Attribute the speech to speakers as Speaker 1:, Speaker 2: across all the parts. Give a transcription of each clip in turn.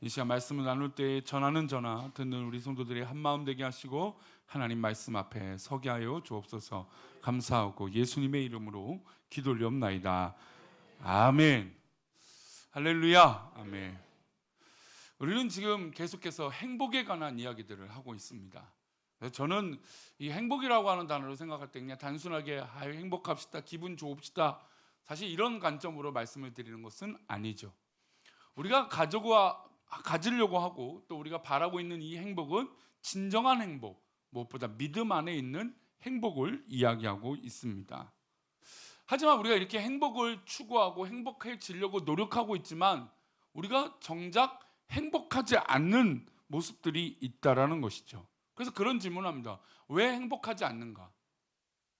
Speaker 1: 이 시간 말씀을 나눌 때 전하는 전하 듣는 우리 성도들이 한마음 되게 하시고 하나님 말씀 앞에 서게 하여 주옵소서. 감사하고 예수님의 이름으로 기도 올리옵나이다. 아멘. 할렐루야. 아멘. 우리는 지금 계속해서 행복에 관한 이야기들을 하고 있습니다. 저는 이 행복이라고 하는 단어를 생각할 때 그냥 단순하게 행복합시다, 기분 좋읍시다, 사실 이런 관점으로 말씀을 드리는 것은 아니죠. 우리가 가지려고 하고 또 우리가 바라고 있는 이 행복은 진정한 행복, 무엇보다 믿음 안에 있는 행복을 이야기하고 있습니다. 하지만 우리가 이렇게 행복을 추구하고 행복해지려고 노력하고 있지만 우리가 정작 행복하지 않는 모습들이 있다라는 것이죠. 그래서 그런 질문을 합니다. 왜 행복하지 않는가?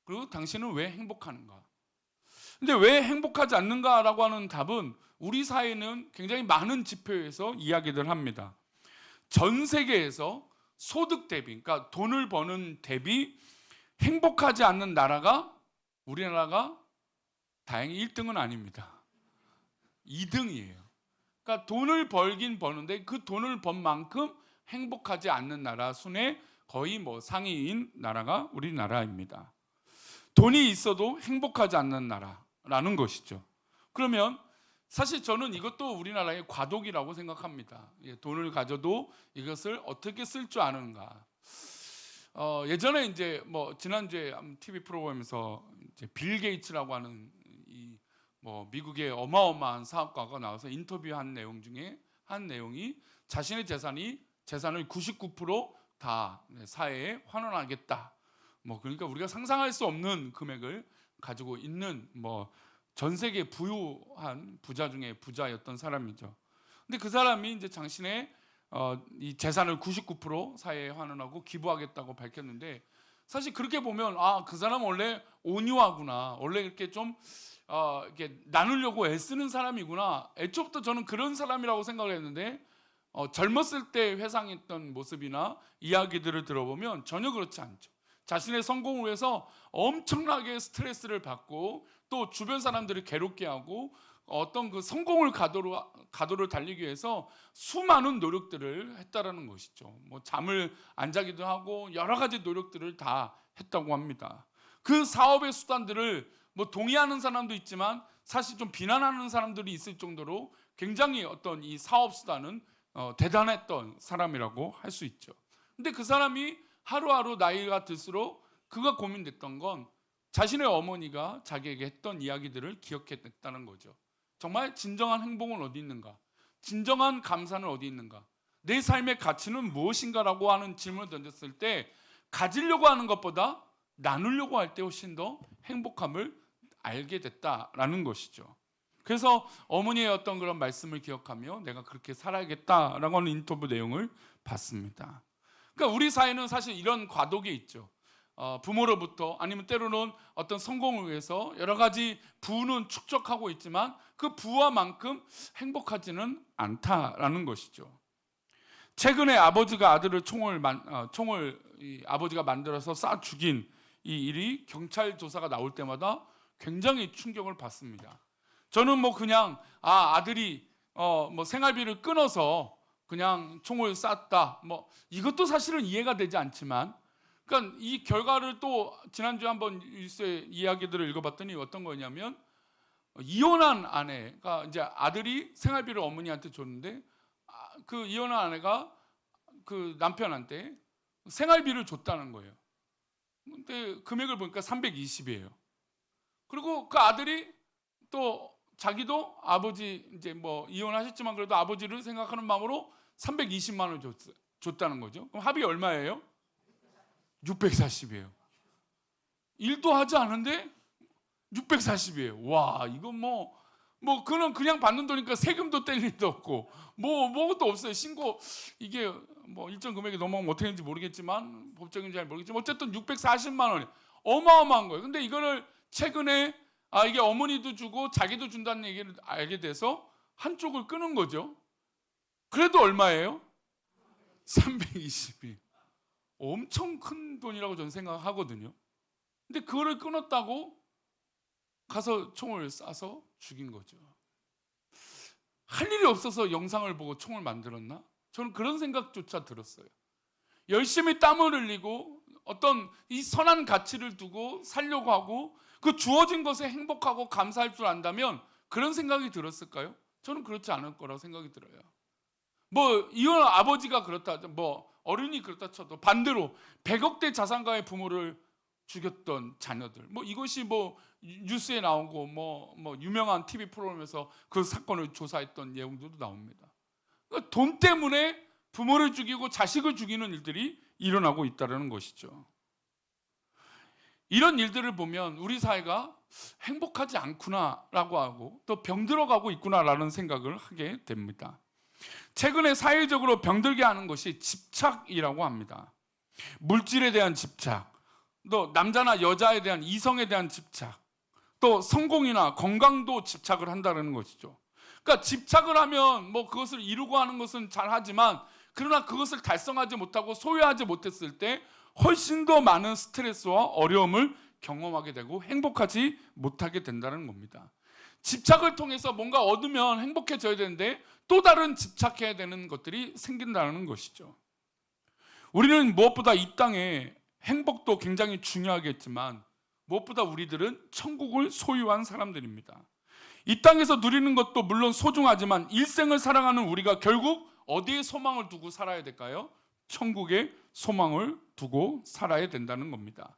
Speaker 1: 그리고 당신은 왜 행복하는가? 근데 왜 행복하지 않는가라고 하는 답은 우리 사회는 굉장히 많은 지표에서 이야기를 합니다. 전 세계에서 소득 대비, 그러니까 돈을 버는 대비 행복하지 않는 나라가 우리나라가 다행히 1등은 아닙니다. 2등이에요. 그러니까 돈을 벌긴 버는데 그 돈을 번 만큼 행복하지 않는 나라 순에 거의 상위인 나라가 우리나라입니다. 돈이 있어도 행복하지 않는 나라라는 것이죠. 그러면 사실 저는 이것도 우리나라의 과도기라고 생각합니다. 돈을 가져도 이것을 어떻게 쓸 줄 아는가. 예전에 이제 지난주에 TV 프로그램에서 이제 빌 게이츠라고 하는 미국의 어마어마한 사업가가 나와서 인터뷰한 내용 중에 한 내용이 자신의 재산을 99% 다 사회에 환원하겠다. 그러니까 우리가 상상할 수 없는 금액을 가지고 있는 전 세계 부유한 부자 중에 부자였던 사람이죠. 근데 그 사람이 이제 자신의 이 재산을 99% 사회에 환원하고 기부하겠다고 밝혔는데 사실 그렇게 보면 그 사람 원래 온유하구나. 원래 이렇게 좀 이렇게 나누려고 애쓰는 사람이구나. 애초부터 저는 그런 사람이라고 생각을 했는데 젊었을 때 회상했던 모습이나 이야기들을 들어보면 전혀 그렇지 않죠. 자신의 성공을 위해서 엄청나게 스트레스를 받고 또 주변 사람들을 괴롭게 하고 어떤 그 성공을 가도를 달리기 위해서 수많은 노력들을 했다라는 것이죠. 잠을 안 자기도 하고 여러 가지 노력들을 다 했다고 합니다. 그 사업의 수단들을 동의하는 사람도 있지만 사실 좀 비난하는 사람들이 있을 정도로 굉장히 어떤 이 사업 수단은 대단했던 사람이라고 할 수 있죠. 근데 그 사람이 하루하루 나이가 들수록 그가 고민됐던 건 자신의 어머니가 자기에게 했던 이야기들을 기억했다는 거죠. 정말 진정한 행복은 어디 있는가? 진정한 감사는 어디 있는가? 내 삶의 가치는 무엇인가라고 하는 질문을 던졌을 때 가지려고 하는 것보다 나누려고 할 때 훨씬 더 행복함을 알게 됐다라는 것이죠. 그래서 어머니의 어떤 그런 말씀을 기억하며 내가 그렇게 살아야겠다라고 하는 인터뷰 내용을 봤습니다. 그러니까 우리 사회는 사실 이런 과도기에 있죠. 부모로부터 아니면 때로는 어떤 성공을 위해서 여러 가지 부는 축적하고 있지만 그 부와만큼 행복하지는 않다라는 것이죠. 최근에 아버지가 아들을 아버지가 만들어서 쏴 죽인 이 일이 경찰 조사가 나올 때마다 굉장히 충격을 받습니다. 저는 그냥 아들이 생활비를 끊어서 그냥 총을 쐈다. 이것도 사실은 이해가 되지 않지만, 그러니까 이 결과를 또 지난주에 한번 이야기들을 읽어봤더니 어떤 거냐면 이혼한 아내가 이제 아들이 생활비를 어머니한테 줬는데 그 이혼한 아내가 그 남편한테 생활비를 줬다는 거예요. 근데 금액을 보니까 320이에요. 그리고 그 아들이 또 자기도 아버지 이제 이혼하셨지만 그래도 아버지를 생각하는 마음으로 320만 원을 줬다는 거죠. 그럼 합이 얼마예요? 640이에요. 일도 하지 않은데 640이에요. 와, 이건 그는 그냥 받는 돈이니까 세금도 뗄 일도 없고 뭐것도 없어요. 신고 이게 일정 금액이 넘어가면 어떻게 되는지 모르겠지만 법적인지 잘 모르겠지만 어쨌든 640만 원이 어마어마한 거예요. 근데 이거를 최근에 이게 어머니도 주고 자기도 준다는 얘기를 알게 돼서 한쪽을 끄는 거죠. 그래도 얼마예요? 320이. 엄청 큰 돈이라고 저는 생각하거든요. 근데 그거를 끊었다고 가서 총을 쏴서 죽인 거죠. 할 일이 없어서 영상을 보고 총을 만들었나? 저는 그런 생각조차 들었어요. 열심히 땀을 흘리고 어떤 이 선한 가치를 두고 살려고 하고 그 주어진 것에 행복하고 감사할 줄 안다면 그런 생각이 들었을까요? 저는 그렇지 않을 거라고 생각이 들어요. 뭐 이혼 아버지가 그렇다, 뭐 어른이 그렇다 쳐도 반대로 100억대 자산가의 부모를 죽였던 자녀들, 뭐 이것이 뭐 뉴스에 나오고 뭐 유명한 TV 프로그램에서 그 사건을 조사했던 내용들도 나옵니다. 그러니까 돈 때문에 부모를 죽이고 자식을 죽이는 일들이 일어나고 있다는 것이죠. 이런 일들을 보면 우리 사회가 행복하지 않구나라고 하고 또 병들어가고 있구나라는 생각을 하게 됩니다. 최근에 사회적으로 병들게 하는 것이 집착이라고 합니다. 물질에 대한 집착, 또 남자나 여자에 대한 이성에 대한 집착, 또 성공이나 건강도 집착을 한다는 것이죠. 그러니까 집착을 하면 뭐 그것을 이루고 하는 것은 잘하지만 그러나 그것을 달성하지 못하고 소유하지 못했을 때 훨씬 더 많은 스트레스와 어려움을 경험하게 되고 행복하지 못하게 된다는 겁니다. 집착을 통해서 뭔가 얻으면 행복해져야 되는데 또 다른 집착해야 되는 것들이 생긴다는 것이죠. 우리는 무엇보다 이 땅에 행복도 굉장히 중요하겠지만 무엇보다 우리들은 천국을 소유한 사람들입니다. 이 땅에서 누리는 것도 물론 소중하지만 일생을 살아가는 우리가 결국 어디에 소망을 두고 살아야 될까요? 천국에 소망을 두고 살아야 된다는 겁니다.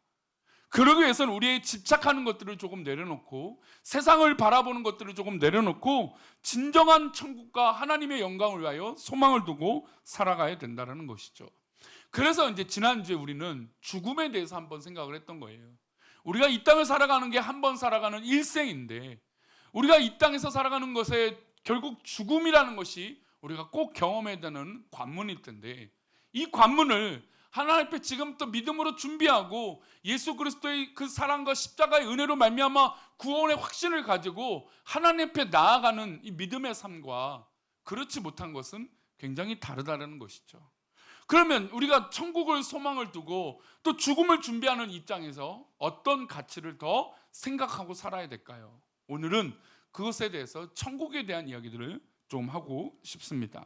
Speaker 1: 그러기 위해서는 우리의 집착하는 것들을 조금 내려놓고 세상을 바라보는 것들을 조금 내려놓고 진정한 천국과 하나님의 영광을 위하여 소망을 두고 살아가야 된다는 것이죠. 그래서 이제 지난주에 우리는 죽음에 대해서 한번 생각을 했던 거예요. 우리가 이 땅을 살아가는 게 한 번 살아가는 일생인데 우리가 이 땅에서 살아가는 것에 결국 죽음이라는 것이 우리가 꼭 경험해야 되는 관문일 텐데 이 관문을 하나님 앞에 지금부터 믿음으로 준비하고 예수 그리스도의 그 사랑과 십자가의 은혜로 말미암아 구원의 확신을 가지고 하나님 앞에 나아가는 이 믿음의 삶과 그렇지 못한 것은 굉장히 다르다는 것이죠. 그러면 우리가 천국을 소망을 두고 또 죽음을 준비하는 입장에서 어떤 가치를 더 생각하고 살아야 될까요? 오늘은 그것에 대해서 천국에 대한 이야기들을 좀 하고 싶습니다.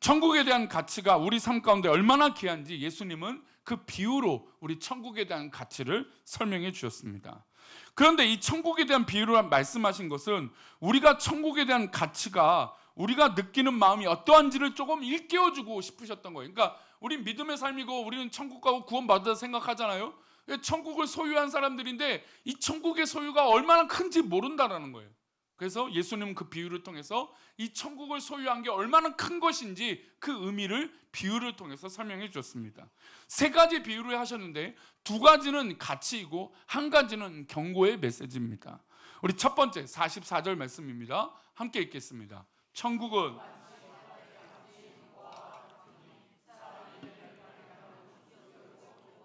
Speaker 1: 천국에 대한 가치가 우리 삶 가운데 얼마나 귀한지 예수님은 그 비유로 우리 천국에 대한 가치를 설명해 주셨습니다. 그런데 이 천국에 대한 비유로 말씀하신 것은 우리가 천국에 대한 가치가 우리가 느끼는 마음이 어떠한지를 조금 일깨워주고 싶으셨던 거예요. 그러니까 우린 믿음의 삶이고 우리는 천국 가고 구원받아 생각하잖아요. 천국을 소유한 사람들인데 이 천국의 소유가 얼마나 큰지 모른다라는 거예요. 그래서 예수님은 그 비유를 통해서 이 천국을 소유한 게 얼마나 큰 것인지 그 의미를 비유를 통해서 설명해 주셨습니다. 세 가지 비유를 하셨는데 두 가지는 가치이고 한 가지는 경고의 메시지입니다. 우리 첫 번째 44절 말씀입니다. 함께 읽겠습니다. 천국은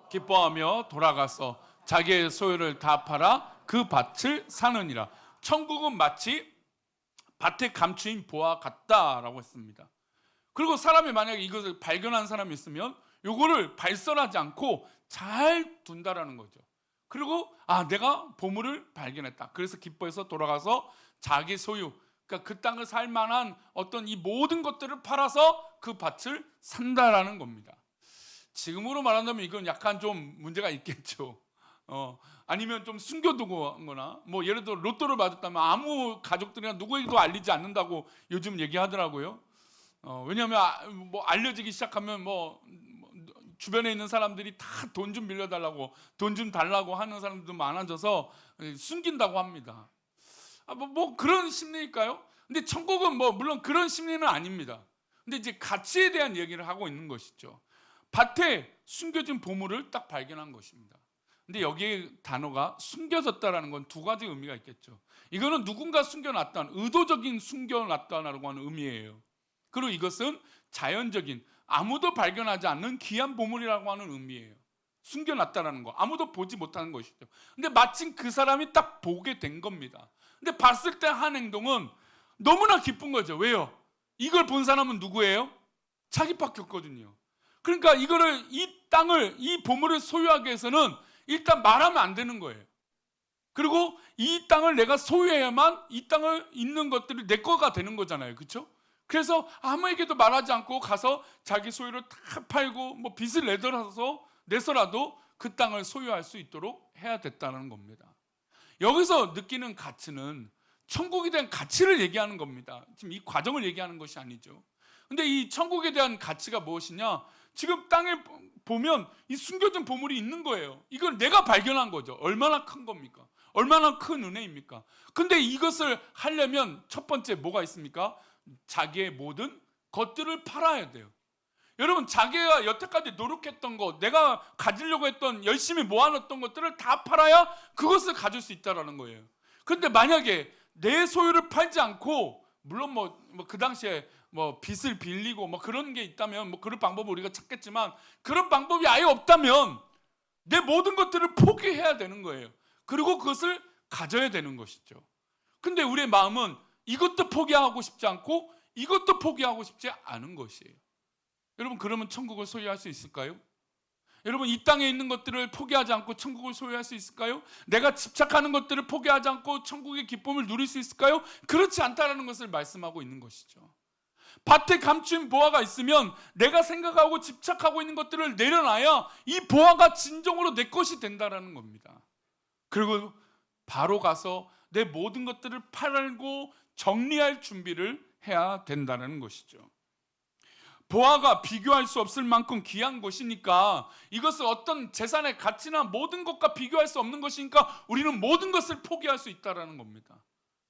Speaker 1: 기뻐하며 돌아가서 자기의 소유를 다 팔아 그 밭을 사느니라. 천국은 마치 밭에 감추인 보와 같다라고 했습니다. 그리고 사람이 만약에 이것을 발견한 사람이 있으면 이거를 발설하지 않고 잘 둔다라는 거죠. 그리고 내가 보물을 발견했다. 그래서 기뻐해서 돌아가서 자기 소유, 그러니까 그 땅을 살 만한 어떤 이 모든 것들을 팔아서 그 밭을 산다라는 겁니다. 지금으로 말한다면 이건 약간 좀 문제가 있겠죠. 아니면 좀 숨겨두고 하거나 뭐 예를 들어 로또를 받았다면 아무 가족들이나 누구에게도 알리지 않는다고 요즘 얘기하더라고요. 왜냐하면 뭐 알려지기 시작하면 뭐 주변에 있는 사람들이 다 돈 좀 빌려달라고 돈 좀 달라고 하는 사람들도 많아져서 숨긴다고 합니다. 뭐 그런 심리일까요? 근데 천국은 뭐 물론 그런 심리는 아닙니다. 근데 이제 가치에 대한 얘기를 하고 있는 것이죠. 밭에 숨겨진 보물을 딱 발견한 것입니다. 근데 여기에 단어가 숨겨졌다라는 건 두 가지 의미가 있겠죠. 이거는 누군가 숨겨놨다는 의도적인 숨겨놨다라고 하는 의미예요. 그리고 이것은 자연적인 아무도 발견하지 않는 귀한 보물이라고 하는 의미예요. 숨겨놨다라는 거 아무도 보지 못하는 것이죠. 근데 마침 그 사람이 딱 보게 된 겁니다. 근데 봤을 때 한 행동은 너무나 기쁜 거죠. 왜요? 이걸 본 사람은 누구예요? 자기밖에 없거든요. 그러니까 이 땅을 이 보물을 소유하기 위해서는 일단 말하면 안 되는 거예요. 그리고 이 땅을 내가 소유해야만 이 땅을 있는 것들이 내 거가 되는 거잖아요. 그렇죠? 그래서 아무에게도 말하지 않고 가서 자기 소유를 다 팔고 뭐 빚을 내서라도 그 땅을 소유할 수 있도록 해야 됐다는 겁니다. 여기서 느끼는 가치는 천국에 대한 가치를 얘기하는 겁니다. 지금 이 과정을 얘기하는 것이 아니죠. 근데 이 천국에 대한 가치가 무엇이냐? 지금 땅에 보면 이 숨겨진 보물이 있는 거예요. 이걸 내가 발견한 거죠. 얼마나 큰 겁니까? 얼마나 큰 은혜입니까? 근데 이것을 하려면 첫 번째 뭐가 있습니까? 자기의 모든 것들을 팔아야 돼요. 여러분, 자기가 여태까지 노력했던 것, 내가 가지려고 했던 열심히 모아놨던 것들을 다 팔아야 그것을 가질 수 있다는 거예요. 그런데 만약에 내 소유를 팔지 않고, 물론 그 당시에 빚을 빌리고 그런 게 있다면 그런 방법을 우리가 찾겠지만, 그런 방법이 아예 없다면 내 모든 것들을 포기해야 되는 거예요. 그리고 그것을 가져야 되는 것이죠. 근데 우리의 마음은 이것도 포기하고 싶지 않고 이것도 포기하고 싶지 않은 것이에요. 여러분, 그러면 천국을 소유할 수 있을까요? 여러분, 이 땅에 있는 것들을 포기하지 않고 천국을 소유할 수 있을까요? 내가 집착하는 것들을 포기하지 않고 천국의 기쁨을 누릴 수 있을까요? 그렇지 않다는 것을 말씀하고 있는 것이죠. 밭에 감춘 보화가 있으면 내가 생각하고 집착하고 있는 것들을 내려놔야 이 보화가 진정으로 내 것이 된다는 겁니다. 그리고 바로 가서 내 모든 것들을 팔고 정리할 준비를 해야 된다는 것이죠. 보화가 비교할 수 없을 만큼 귀한 것이니까, 이것을 어떤 재산의 가치나 모든 것과 비교할 수 없는 것이니까 우리는 모든 것을 포기할 수 있다는 겁니다.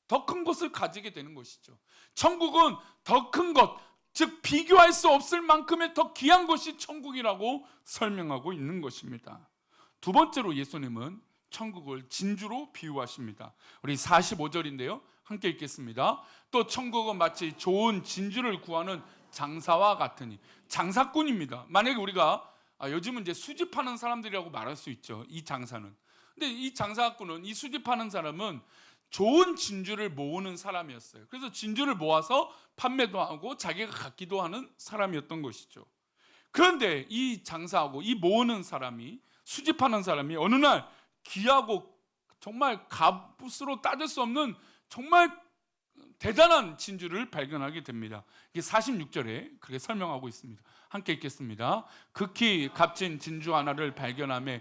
Speaker 1: 더 큰 것을 가지게 되는 것이죠. 천국은 더 큰 것, 즉 비교할 수 없을 만큼의 더 귀한 것이 천국이라고 설명하고 있는 것입니다. 두 번째로 예수님은 천국을 진주로 비유하십니다. 우리 45절인데요. 함께 읽겠습니다. 또 천국은 마치 좋은 진주를 구하는 장사와 같으니. 장사꾼입니다. 만약에 우리가 요즘은 이제 수집하는 사람들이라고 말할 수 있죠. 이 장사는. 근데 이 장사꾼은, 이 수집하는 사람은 좋은 진주를 모으는 사람이었어요. 그래서 진주를 모아서 판매도 하고 자기가 갖기도 하는 사람이었던 것이죠. 그런데 이 장사하고 이 모으는 사람이, 수집하는 사람이 어느 날 귀하고 정말 값으로 따질 수 없는 정말 대단한 진주를 발견하게 됩니다. 이게 46절에 그렇게 설명하고 있습니다. 함께 읽겠습니다. 극히 값진 진주 하나를 발견하며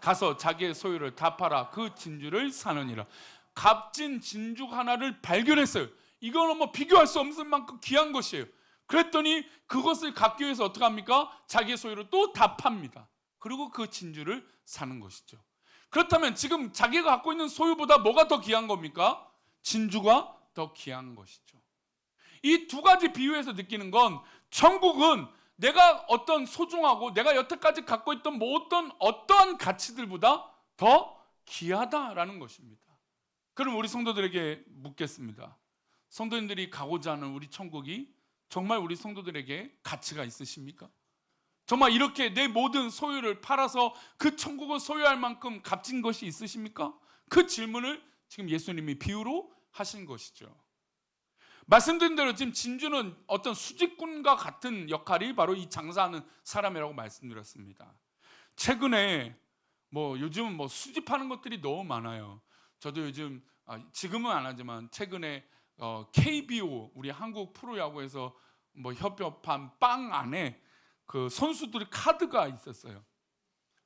Speaker 1: 가서 자기의 소유를 다 팔아 그 진주를 사느니라. 값진 진주 하나를 발견했어요. 이거는 비교할 수 없을 만큼 귀한 것이에요. 그랬더니 그것을 갖기 위해서 어떻게 합니까? 자기의 소유를 또 다 팝니다. 그리고 그 진주를 사는 것이죠. 그렇다면 지금 자기가 갖고 있는 소유보다 뭐가 더 귀한 겁니까? 진주가 더 귀한 것이죠. 이 두 가지 비유에서 느끼는 건, 천국은 내가 어떤 소중하고 내가 여태까지 갖고 있던 어떠한 가치들보다 더 귀하다라는 것입니다. 그럼 우리 성도들에게 묻겠습니다. 성도님들이 가고자 하는 우리 천국이 정말 우리 성도들에게 가치가 있으십니까? 정말 이렇게 내 모든 소유를 팔아서 그 천국을 소유할 만큼 값진 것이 있으십니까? 그 질문을 지금 예수님이 비유로 하신 것이죠. 말씀드린 대로 지금 진주는 어떤 수집꾼과 같은 역할이 바로 이 장사하는 사람이라고 말씀드렸습니다. 최근에 요즘은 수집하는 것들이 너무 많아요. 저도 요즘 지금은 안 하지만 최근에 KBO, 우리 한국 프로야구에서 협업한 빵 안에 그 선수들의 카드가 있었어요.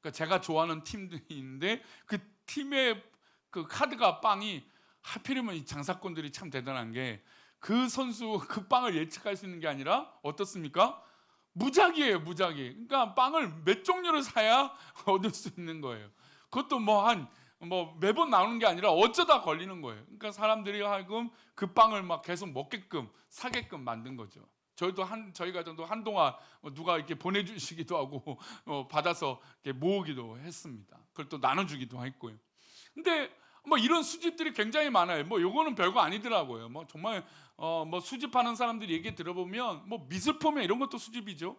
Speaker 1: 그러니까 제가 좋아하는 팀들이 있는데 그 팀의 그 카드가, 빵이, 하필이면 이 장사꾼들이 참 대단한 게, 그 선수 그 빵을 예측할 수 있는 게 아니라 어떻습니까? 무작위예요, 무작위. 그러니까 빵을 몇 종류를 사야 얻을 수 있는 거예요. 그것도 매번 나오는 게 아니라 어쩌다 걸리는 거예요. 그러니까 사람들이 하여금 그 빵을 계속 먹게끔, 사게끔 만든 거죠. 저희 가정도 한동안 누가 이렇게 보내주시기도 하고 받아서 이렇게 모으기도 했습니다. 그걸 또 나눠주기도 했고요. 근데 이런 수집들이 굉장히 많아요. 요거는 별거 아니더라고요. 정말 수집하는 사람들이 얘기 들어보면 미술품에 이런 것도 수집이죠.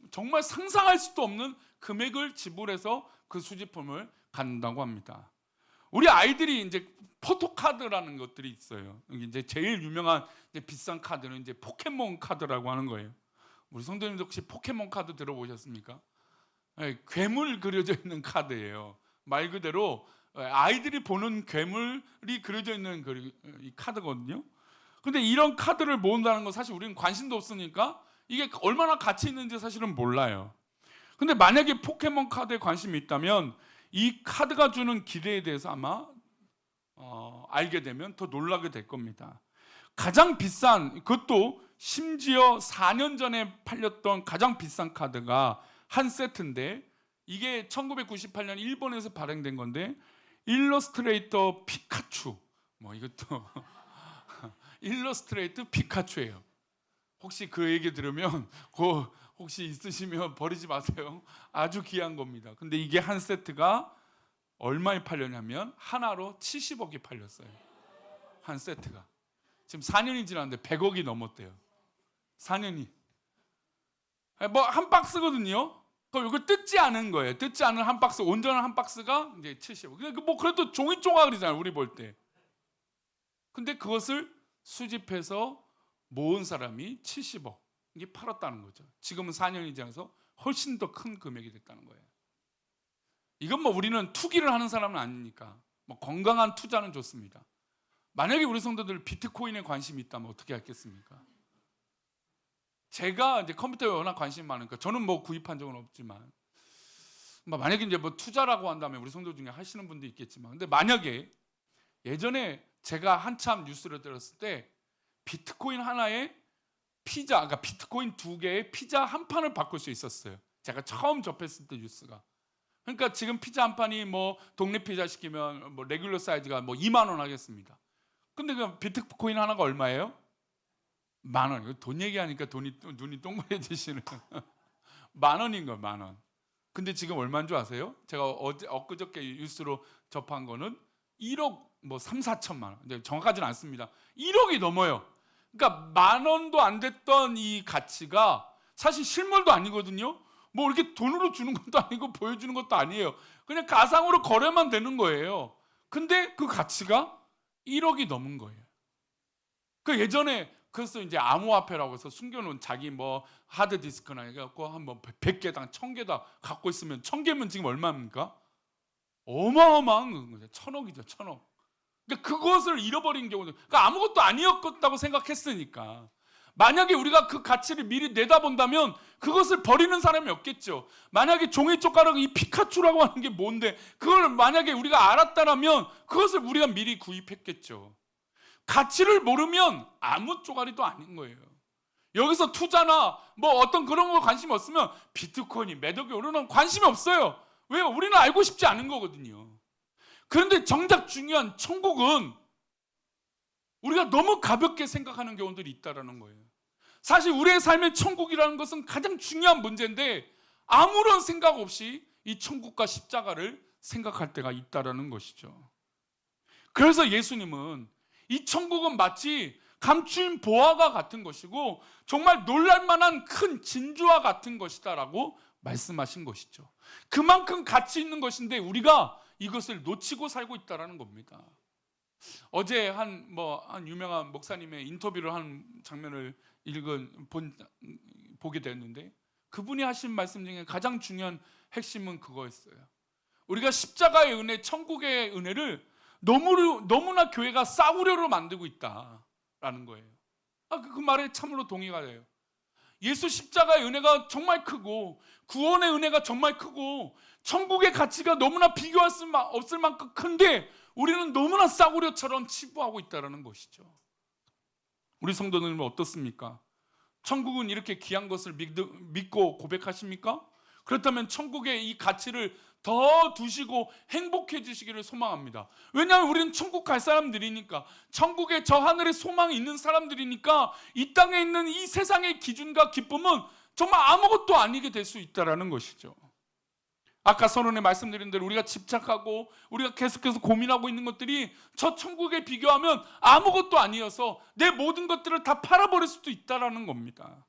Speaker 1: 정말 상상할 수도 없는 금액을 지불해서 그 수집품을 갖는다고 합니다. 우리 아이들이 이제 포토카드라는 것들이 있어요. 이제 제일 유명한 비싼 카드는 이제 포켓몬 카드라고 하는 거예요. 우리 성도님들 혹시 포켓몬 카드 들어보셨습니까? 네, 괴물 그려져 있는 카드예요. 말 그대로 아이들이 보는 괴물이 그려져 있는 이 카드거든요. 근데 이런 카드를 모은다는 건 사실 우리는 관심도 없으니까 이게 얼마나 가치 있는지 사실은 몰라요. 근데 만약에 포켓몬 카드에 관심이 있다면 이 카드가 주는 기대에 대해서 아마 알게 되면 더 놀라게 될 겁니다. 가장 비싼, 그것도 심지어 4년 전에 팔렸던 가장 비싼 카드가 한 세트인데, 이게 1998년 일본에서 발행된 건데, 일러스트레이터 피카츄, 뭐 이것도 일러스트레이터 피카츄예요. 혹시 그 얘기 들으면 혹시 있으시면 버리지 마세요. 아주 귀한 겁니다. 근데 이게 한 세트가 얼마에 팔렸냐면 하나로 70억이 팔렸어요. 한 세트가. 지금 4년이 지났는데 100억이 넘었대요. 4년이. 뭐 한 박스거든요. 그럼 이거 뜯지 않은 거예요. 뜯지 않은 한 박스, 온전한 한 박스가 이제 70억. 뭐 그래도 종이 조각이잖아요, 우리 볼 때. 근데 그것을 수집해서 모은 사람이 70억. 이게 팔았다는 거죠. 지금은 4년이 지나서 훨씬 더 큰 금액이 됐다는 거예요. 이건 뭐 우리는 투기를 하는 사람은 아니니까 뭐 건강한 투자는 좋습니다. 만약에 우리 성도들 비트코인에 관심이 있다면 어떻게 하겠습니까? 제가 이제 컴퓨터에 워낙 관심이 많으니까 저는 뭐 구입한 적은 없지만, 만약에 이제 뭐 투자라고 한다면 우리 성도 중에 하시는 분도 있겠지만, 근데 만약에 예전에 제가 한참 뉴스를 들었을 때 비트코인 하나에 피자, 그러니까 비트코인 2개에 피자 한 판을 바꿀 수 있었어요. 제가 처음 접했을 때 뉴스가. 그러니까 지금 피자 한 판이 뭐 동네 피자 시키면 뭐 레귤러 사이즈가 뭐 2만 원 하겠습니다. 근데 그 비트코인 하나가 얼마예요? 10,000원. 돈 얘기하니까 눈이 동그래지시는. 10,000원인 거예요, 10,000원. 근데 지금 얼마인 줄 아세요? 제가 엊그저께 뉴스로 접한 거는 1억 뭐 3, 4천만 원. 근데 정확하지는 않습니다. 1억이 넘어요. 그러니까 10,000원도 안 됐던 이 가치가 사실 실물도 아니거든요. 뭐 이렇게 돈으로 주는 것도 아니고 보여주는 것도 아니에요. 그냥 가상으로 거래만 되는 거예요. 근데 그 가치가 1억이 넘은 거예요. 그 예전에 그래서 이제 암호화폐라고 해서 숨겨놓은 자기 뭐 하드디스크나 해갖고 한번 100개당 1000개다 갖고 있으면 1000개면 지금 얼마입니까? 어마어마한 거죠. 1000억이죠, 1000억. 그러니까 그것을 잃어버린 경우도, 그러니까 아무것도 아니었다고 생각했으니까. 만약에 우리가 그 가치를 미리 내다본다면 그것을 버리는 사람이 없겠죠. 만약에 종이 쪼가락 이 피카츄라고 하는 게 뭔데, 그걸 만약에 우리가 알았다면 그것을 우리가 미리 구입했겠죠. 가치를 모르면 아무 쪼가리도 아닌 거예요. 여기서 투자나 뭐 어떤 그런 거 관심 없으면 비트코인이 매덕이 오르는 관심이 없어요. 왜요? 우리는 알고 싶지 않은 거거든요. 그런데 정작 중요한 천국은 우리가 너무 가볍게 생각하는 경우들이 있다는 거예요. 사실 우리의 삶의 천국이라는 것은 가장 중요한 문제인데 아무런 생각 없이 이 천국과 십자가를 생각할 때가 있다는 것이죠. 그래서 예수님은 이 천국은 마치 감추인 보화가 같은 것이고 정말 놀랄만한 큰 진주와 같은 것이다라고 말씀하신 것이죠. 그만큼 가치 있는 것인데 우리가 이것을 놓치고 살고 있다는 겁니다. 어제 한 유명한 목사님의 인터뷰를 한 장면을 보게 됐는데, 그분이 하신 말씀 중에 가장 중요한 핵심은 그거였어요. 우리가 십자가의 은혜, 천국의 은혜를 너무나 교회가 싸구려로 만들고 있다라는 거예요. 그 말에 참으로 동의가 돼요. 예수 십자가의 은혜가 정말 크고 구원의 은혜가 정말 크고 천국의 가치가 너무나 비교할 수 없을 만큼 큰데 우리는 너무나 싸구려처럼 치부하고 있다는 것이죠. 우리 성도님은 어떻습니까? 천국은 이렇게 귀한 것을 믿고 고백하십니까? 그렇다면 천국의 이 가치를 더 두시고 행복해지시기를 소망합니다. 왜냐하면 우리는 천국 갈 사람들이니까, 천국에 저 하늘에 소망이 있는 사람들이니까 이 땅에 있는 이 세상의 기준과 기쁨은 정말 아무것도 아니게 될 수 있다는 것이죠. 아까 선언에 말씀드린 대로 우리가 집착하고 우리가 계속해서 고민하고 있는 것들이 저 천국에 비교하면 아무것도 아니어서 내 모든 것들을 다 팔아버릴 수도 있다는 겁니다.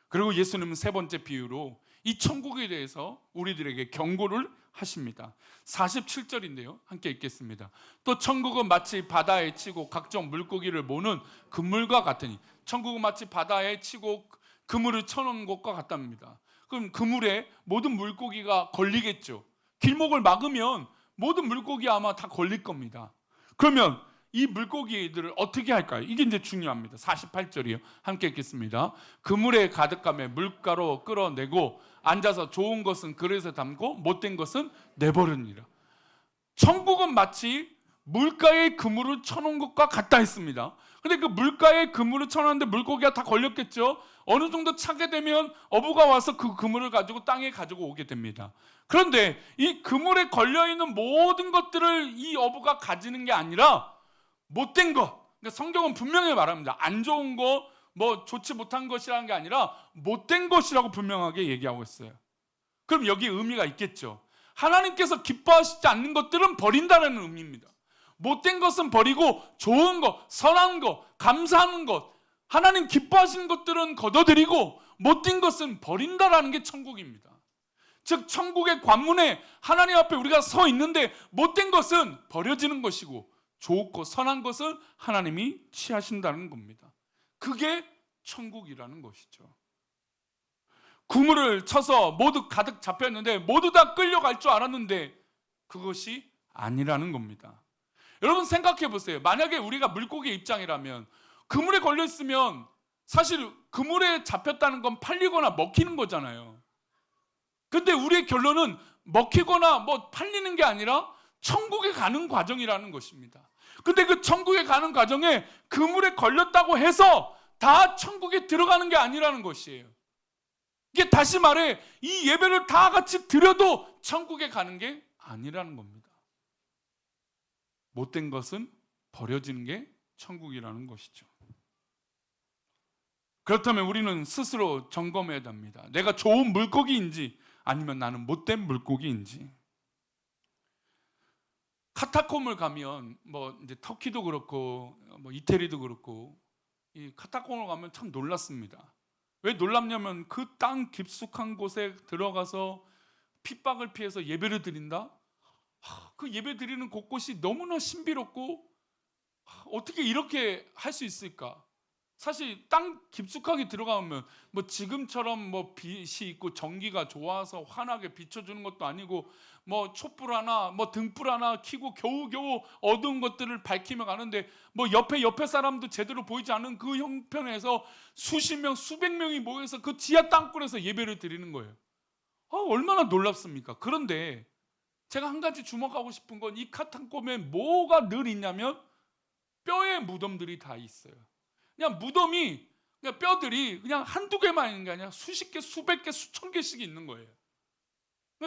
Speaker 1: 그리고 예수님은 세 번째 비유로 이 천국에 대해서 우리들에게 경고를 하십니다. 47절인데요. 함께 읽겠습니다. 또 천국은 마치 바다에 치고 각종 물고기를 모는 그물과 같으니, 천국은 마치 바다에 치고 그물을 쳐놓은 것과 같답니다. 그럼 그물에 모든 물고기가 걸리겠죠. 길목을 막으면 모든 물고기 아마 다 걸릴 겁니다. 그러면 이 물고기들을 어떻게 할까요? 이게 이제 중요합니다. 48절이요. 함께 읽겠습니다. 그물에 가득함에 물가로 끌어내고 앉아서 좋은 것은 그릇에 담고 못된 것은 내버리니라. 천국은 마치 물가에 그물을 쳐놓은 것과 같다 했습니다. 근데 그 물가에 그물을 쳐놨는데 물고기가 다 걸렸겠죠. 어느 정도 차게 되면 어부가 와서 그 그물을 가지고 땅에 가지고 오게 됩니다. 그런데 이 그물에 걸려있는 모든 것들을 이 어부가 가지는 게 아니라 못된 것, 그러니까 성경은 분명히 말합니다. 안 좋은 거, 뭐 좋지 못한 것이라는 게 아니라 못된 것이라고 분명하게 얘기하고 있어요. 그럼 여기 의미가 있겠죠. 하나님께서 기뻐하시지 않는 것들은 버린다는 의미입니다. 못된 것은 버리고 좋은 것, 선한 것, 감사하는 것, 하나님 기뻐하시는 것들은 걷어들이고 못된 것은 버린다라는 게 천국입니다. 즉 천국의 관문에 하나님 앞에 우리가 서 있는데 못된 것은 버려지는 것이고 좋고 선한 것은 하나님이 취하신다는 겁니다. 그게 천국이라는 것이죠. 그물을 쳐서 모두 가득 잡혔는데 모두 다 끌려갈 줄 알았는데 그것이 아니라는 겁니다. 여러분 생각해 보세요. 만약에 우리가 물고기의 입장이라면 그물에 걸려 있으면 사실 그물에 잡혔다는 건 팔리거나 먹히는 거잖아요. 근데 우리의 결론은 먹히거나 뭐 팔리는 게 아니라 천국에 가는 과정이라는 것입니다. 근데 그 천국에 가는 과정에 그물에 걸렸다고 해서 다 천국에 들어가는 게 아니라는 것이에요. 이게 다시 말해 이 예배를 다 같이 드려도 천국에 가는 게 아니라는 겁니다. 못된 것은 버려지는 게 천국이라는 것이죠. 그렇다면 우리는 스스로 점검해야 됩니다. 내가 좋은 물고기인지 아니면 나는 못된 물고기인지. 카타콤을 가면 뭐 이제 터키도 그렇고 뭐 이태리도 그렇고 이 카타콤을 가면 참 놀랐습니다. 왜 놀랍냐면 그 땅 깊숙한 곳에 들어가서 핍박을 피해서 예배를 드린다? 그 예배 드리는 곳곳이 너무나 신비롭고 어떻게 이렇게 할 수 있을까? 사실 땅 깊숙하게 들어가면 뭐 지금처럼 뭐 빛이 있고 전기가 좋아서 환하게 비춰주는 것도 아니고 뭐 촛불 하나 뭐 등불 하나 켜고 겨우겨우 어두운 것들을 밝히며 가는데 뭐 옆에 사람도 제대로 보이지 않은 그 형편에서 수십 명 수백 명이 모여서 그 지하 땅굴에서 예배를 드리는 거예요. 얼마나 놀랍습니까? 그런데 제가 한 가지 주목하고 싶은 건 이 카타콤에 뭐가 늘 있냐면 뼈의 무덤들이 다 있어요. 그냥 무덤이 그냥 뼈들이 그냥 한두 개만 있는 게 아니라 수십 개, 수백 개, 수천 개씩 있는 거예요.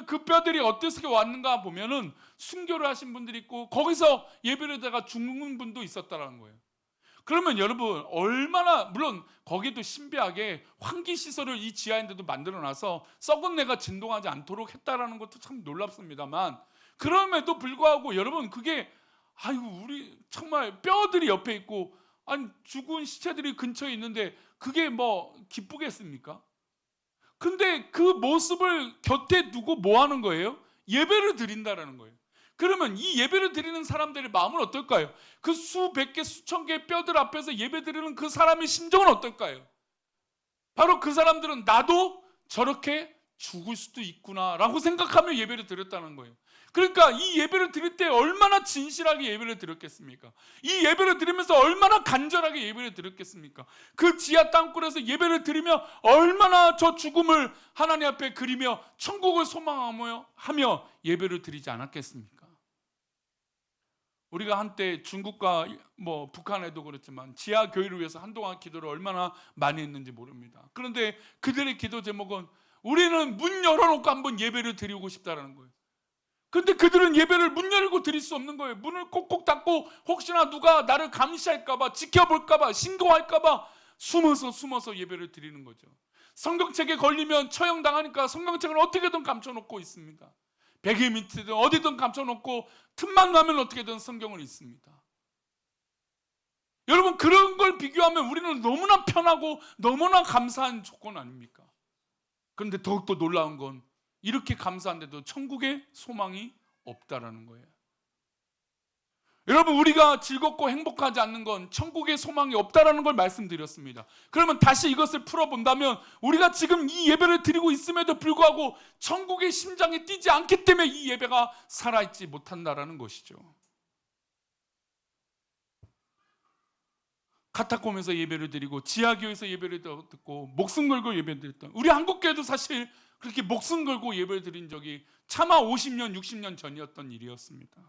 Speaker 1: 그 뼈들이 어떻게 왔는가 보면은 순교를 하신 분들이 있고 거기서 예배를 다가 죽는 분도 있었다는 거예요. 그러면 여러분 얼마나 물론 거기도 신비하게 환기 시설을 이 지하인데도 만들어놔서 썩은 내가 진동하지 않도록 했다라는 것도 참 놀랍습니다만 그럼에도 불구하고 여러분 그게 아이고 우리 정말 뼈들이 옆에 있고 아니 죽은 시체들이 근처에 있는데 그게 뭐 기쁘겠습니까? 근데 그 모습을 곁에 두고 뭐 하는 거예요? 예배를 드린다라는 거예요. 그러면 이 예배를 드리는 사람들의 마음은 어떨까요? 그 수백 개 수천 개의 뼈들 앞에서 예배 드리는 그 사람의 심정은 어떨까요? 바로 그 사람들은 나도 저렇게 죽을 수도 있구나라고 생각하며 예배를 드렸다는 거예요. 그러니까 이 예배를 드릴 때 얼마나 진실하게 예배를 드렸겠습니까? 이 예배를 드리면서 얼마나 간절하게 예배를 드렸겠습니까? 그 지하 땅굴에서 예배를 드리며 얼마나 저 죽음을 하나님 앞에 그리며 천국을 소망하며 예배를 드리지 않았겠습니까? 우리가 한때 중국과 뭐 북한에도 그렇지만 지하 교회를 위해서 한동안 기도를 얼마나 많이 했는지 모릅니다. 그런데 그들의 기도 제목은 우리는 문 열어놓고 한번 예배를 드리고 싶다라는 거예요. 근데 그들은 예배를 문 열고 드릴 수 없는 거예요. 문을 꼭꼭 닫고 혹시나 누가 나를 감시할까봐 지켜볼까봐 신고할까봐 숨어서 예배를 드리는 거죠. 성경책에 걸리면 처형당하니까 성경책을 어떻게든 감춰놓고 있습니다. 베개 밑에든 어디든 감춰놓고 틈만 나면 어떻게든 성경을 읽습니다. 여러분 그런 걸 비교하면 우리는 너무나 편하고 너무나 감사한 조건 아닙니까? 그런데 더욱더 놀라운 건 이렇게 감사한데도 천국에 소망이 없다라는 거예요. 여러분, 우리가 즐겁고 행복하지 않는 건 천국의 소망이 없다라는 걸 말씀드렸습니다. 그러면 다시 이것을 풀어본다면 우리가 지금 이 예배를 드리고 있음에도 불구하고 천국의 심장이 뛰지 않기 때문에 이 예배가 살아있지 못한다라는 것이죠. 카타콤에서 예배를 드리고 지하교에서 예배를 듣고 목숨 걸고 예배를 드렸던, 우리 한국교회도 사실 그렇게 목숨 걸고 예배를 드린 적이 차마 50년 60년 전이었던 일이었습니다.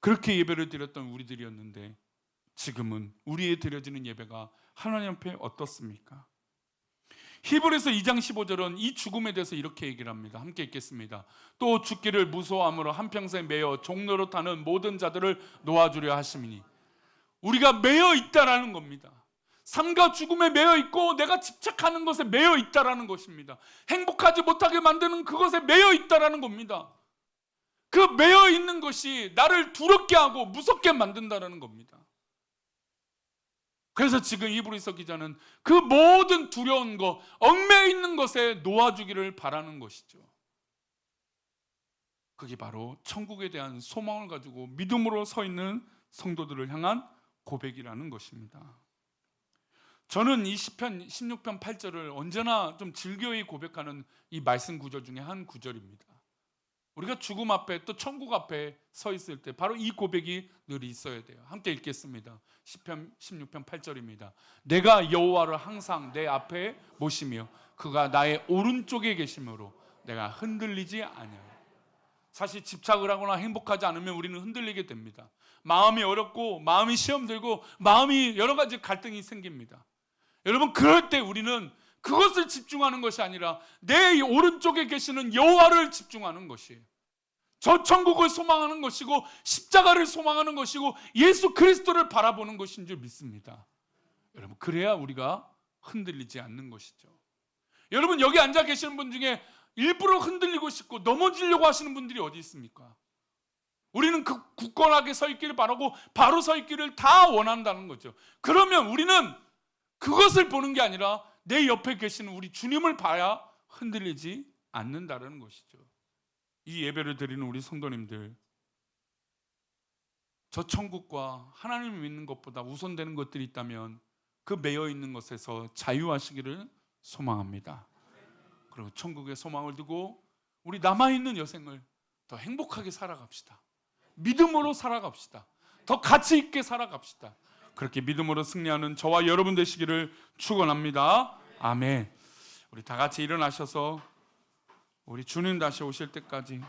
Speaker 1: 그렇게 예배를 드렸던 우리들이었는데 지금은 우리의 드려지는 예배가 하나님 앞에 어떻습니까? 히브리서 2장 15절은 이 죽음에 대해서 이렇게 얘기를 합니다. 함께 읽겠습니다. 또 죽기를 무서워함으로 한평생 매여 종로로 타는 모든 자들을 놓아주려 하심이니. 우리가 매여 있다라는 겁니다. 삶과 죽음에 매여 있고 내가 집착하는 것에 매여 있다라는 것입니다. 행복하지 못하게 만드는 그것에 매여 있다라는 겁니다. 그 매여 있는 것이 나를 두렵게 하고 무섭게 만든다라는 겁니다. 그래서 지금 히브리서 기자는 그 모든 두려운 것, 얽매여 있는 것에 놓아주기를 바라는 것이죠. 그게 바로 천국에 대한 소망을 가지고 믿음으로 서 있는 성도들을 향한 고백이라는 것입니다. 저는 이 시편 16편 8절을 언제나 좀 즐겨이 고백하는 이 말씀 구절 중에 한 구절입니다. 우리가 죽음 앞에 또 천국 앞에 서 있을 때 바로 이 고백이 늘 있어야 돼요. 함께 읽겠습니다. 시편 16편 8절입니다. 내가 여호와를 항상 내 앞에 모시며 그가 나의 오른쪽에 계심으로 내가 흔들리지 아니하여. 사실 집착을 하거나 행복하지 않으면 우리는 흔들리게 됩니다. 마음이 어렵고 마음이 시험 들고 마음이 여러 가지 갈등이 생깁니다. 여러분, 그럴 때 우리는 그것을 집중하는 것이 아니라 내 오른쪽에 계시는 여호와를 집중하는 것이에요. 저 천국을 소망하는 것이고 십자가를 소망하는 것이고 예수 그리스도를 바라보는 것인 줄 믿습니다. 여러분, 그래야 우리가 흔들리지 않는 것이죠. 여러분, 여기 앉아 계시는 분 중에 일부러 흔들리고 싶고 넘어지려고 하시는 분들이 어디 있습니까? 우리는 그 굳건하게 서 있기를 바라고 바로 서 있기를 다 원한다는 거죠. 그러면 우리는 그것을 보는 게 아니라 내 옆에 계시는 우리 주님을 봐야 흔들리지 않는다는 것이죠. 이 예배를 드리는 우리 성도님들, 저 천국과 하나님을 믿는 것보다 우선되는 것들이 있다면 그 매여 있는 것에서 자유하시기를 소망합니다. 그리고 천국의 소망을 두고 우리 남아있는 여생을 더 행복하게 살아갑시다. 믿음으로 살아갑시다. 더 가치 있게 살아갑시다. 그렇게 믿음으로 승리하는 저와 여러분 되시기를 축원합니다. 아멘. 우리 다 같이 일어나셔서 우리 주님 다시 오실 때까지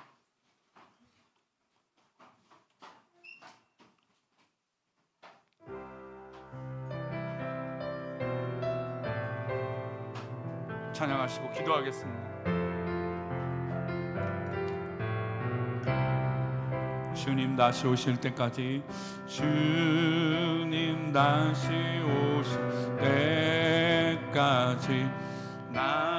Speaker 1: 찬양하시고 기도하겠습니다. 주님 다시 오실 때까지, 주님 다시 오실 때까지 나